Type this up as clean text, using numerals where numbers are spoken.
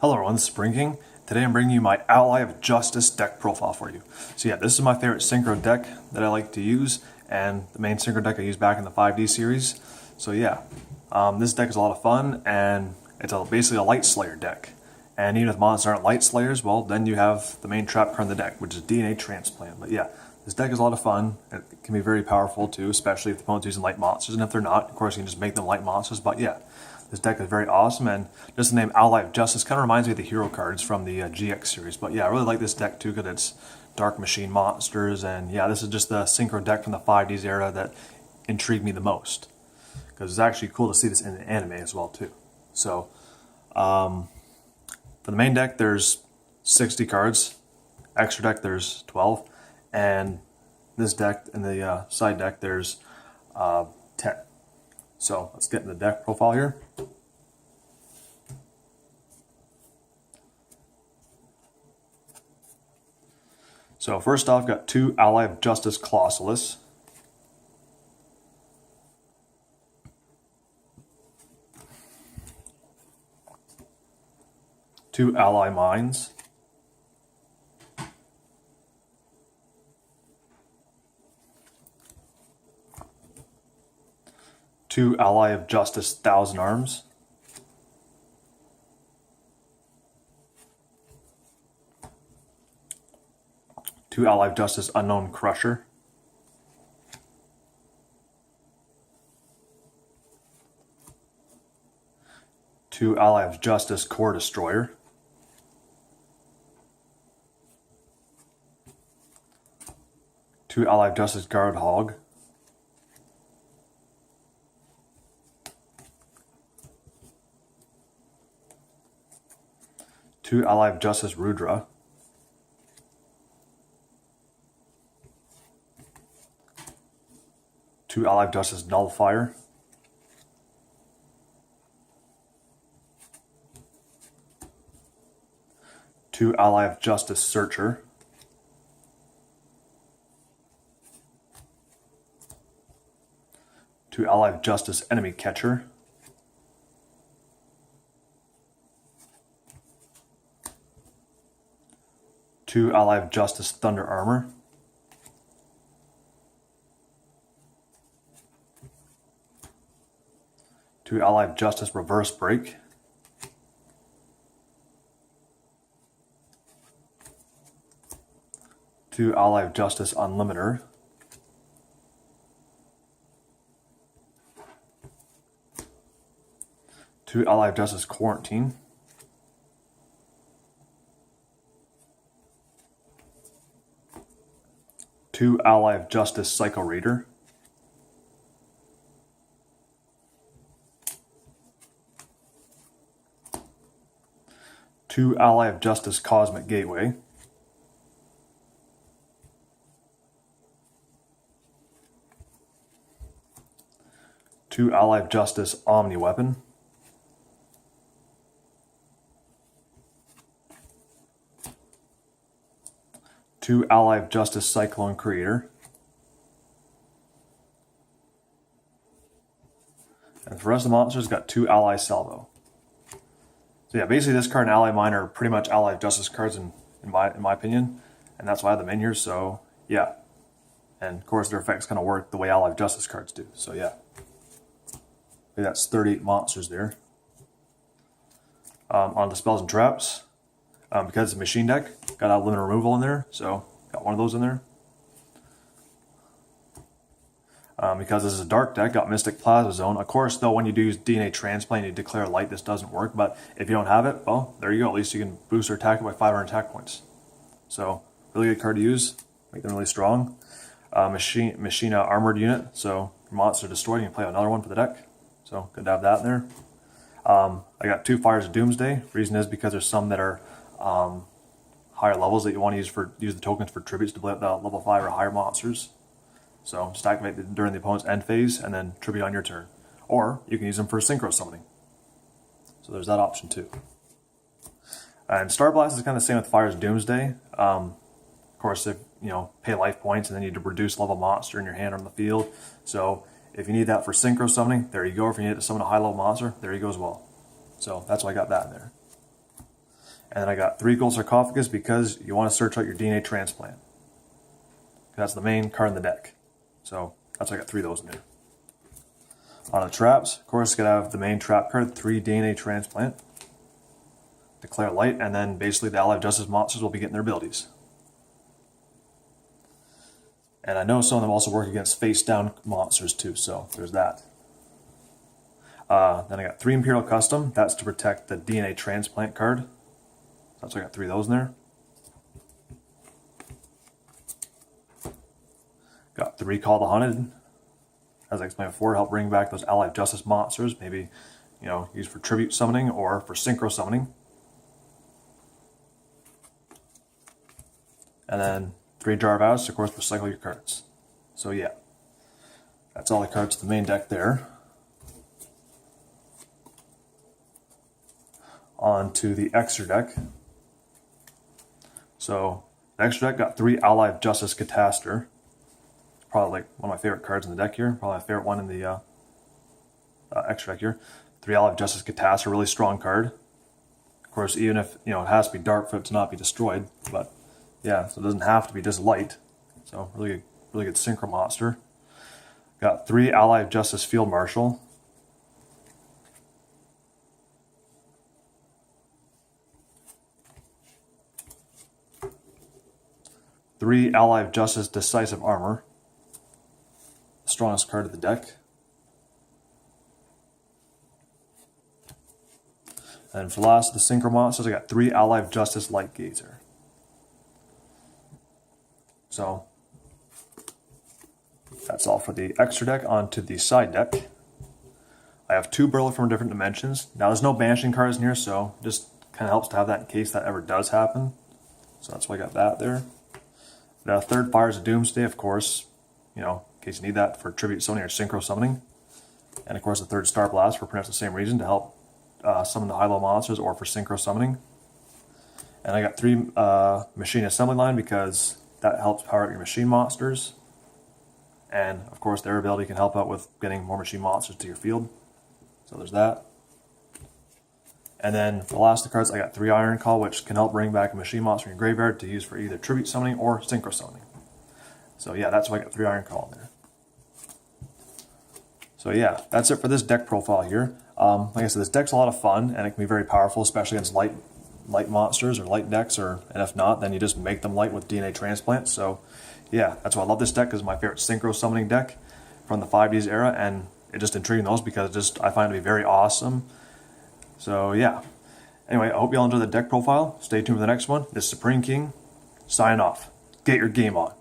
Hello everyone, this is Spring King. Today I'm bringing you my Ally of Justice deck profile for you. So yeah, this is my favorite synchro deck that I like to use, and the main synchro deck I used back in the 5D series. So yeah, this deck is a lot of fun, and it's basically a Light Slayer deck. And even if monsters aren't Light Slayers, well then you have the main trap card in the deck, which is DNA Transplant. But yeah, this deck is a lot of fun. It can be very powerful too, especially if the opponent's using light monsters, and if they're not, of course you can just make them light monsters. But yeah, this deck is very awesome, and just the name Ally of Justice kind of reminds me of the hero cards from the GX series. But yeah, I really like this deck too because it's Dark Machine monsters, and yeah, this is just the synchro deck from the 5Ds era that intrigued me the most. Because it's actually cool to see this in the anime as well too. So, for the main deck there's 60 cards, extra deck there's 12, and this deck, in the side deck, there's 10. So let's get in the deck profile here. So first off, got two Ally of Justice Colossalus. Two Ally Mines. Two Ally of Justice Thousand Arms. Two Ally of Justice Unknown Crusher. Two Ally of Justice Core Destroyer. Two Ally of Justice Guard Hog. Two Ally of Justice Rudra. Two Ally of Justice Nullifier. Two Ally of Justice Searcher. Two Ally of Justice Enemy Catcher. Two Ally of Justice Thunder Armor. Two Ally of Justice Reverse Break. Two Ally of Justice Unlimiter. Two Ally of Justice Quarantine. Two Ally of Justice Psycho Raider. Two Ally of Justice Cosmic Gateway. Two Ally of Justice Omni Weapon. Two Ally of Justice Cyclone Creator. And for the rest of the monsters, got two Ally Salvo. So yeah, basically this card and Ally Mine are pretty much Ally of Justice cards in my opinion, and that's why I have them in here. So yeah, and of course their effects kind of work the way Ally of Justice cards do. So yeah, that's 38 monsters there. On the spells and traps, because it's a machine deck, got Outlimit Removal in there, so got one of those in there. Because this is a dark deck, got Mystic Plasma Zone. Of course, though, when you do use DNA Transplant, you declare light, this doesn't work. But if you don't have it, well, there you go. At least you can boost their attack by 500 attack points. So, really good card to use. Make them really strong. Machina Armored Unit. So, your monster destroyed, you can play another one for the deck. So, good to have that in there. I got two Fires of Doomsday. Reason is because there's some that are higher levels that you want to use the tokens for tributes to play up the level 5 or higher monsters. So just activate them during the opponent's end phase and then tribute on your turn. Or you can use them for synchro summoning. So there's that option too. And Star Blast is kind of the same with Fires of Doomsday. Of course, if pay life points and then you need to reduce level monster in your hand or on the field. So if you need that for synchro summoning, there you go. If you need it to summon a high level monster, there you go as well. So that's why I got that in there. And then I got 3 Gold Sarcophagus because you want to search out your DNA transplant. That's the main card in the deck. So that's why I got 3 of those in there. On the traps, of course, gotta have the main trap card, 3 DNA transplant. Declare light, and then basically the Ally of Justice monsters will be getting their abilities. And I know some of them also work against face-down monsters too, so there's that. Then I got 3 Imperial Custom. That's to protect the DNA transplant card. So I got 3 of those in there. Got 3 Call the Hunted. As I explained before, help bring back those Ally of Justice monsters. Maybe, used for tribute summoning or for synchro summoning. And then 3 Jar of House, of course, recycle your cards. So yeah, that's all the cards to the main deck there. On to the extra deck. So the extra deck got 3 Ally of Justice Catastor. Probably like one of my favorite cards in the deck here. Probably my favorite one in the extra deck here. 3 Ally of Justice Catastor, really strong card. Of course, even if it has to be dark for it to not be destroyed, but yeah, so it doesn't have to be just light. So really good synchro monster. Got 3 Ally of Justice Field Marshal. Three Ally of Justice Decisive Armor. The strongest card of the deck. And for last, the synchro monsters, I got 3 Ally of Justice Light Gazer. So that's all for the extra deck. On to the side deck. I have 2 Burler from different dimensions. Now there's no banishing cards in here, so just kind of helps to have that in case that ever does happen. So that's why I got that there. The 3rd Fires of Doomsday, of course, in case you need that for tribute summoning or synchro summoning. And of course the 3rd Star Blast for pretty much the same reason, to help summon the high-low monsters or for synchro summoning. And I got 3 Machine Assembly Line because that helps power up your machine monsters. And of course their ability can help out with getting more machine monsters to your field. So there's that. And then for the last of the cards, I got 3 Iron Call, which can help bring back a machine monster in your graveyard to use for either tribute summoning or synchro summoning. So yeah, that's why I got 3 Iron Call in there. So yeah, that's it for this deck profile here. Like I said, this deck's a lot of fun, and it can be very powerful, especially against light monsters or light decks, and if not, then you just make them light with DNA Transplant. So yeah, that's why I love this deck, because it's my favorite synchro summoning deck from the 5Ds era, and it's just intriguing those because I find it to be very awesome. So yeah, anyway, I hope you all enjoy the deck profile. Stay tuned for the next one. This is Supreme King, signing off. Get your game on.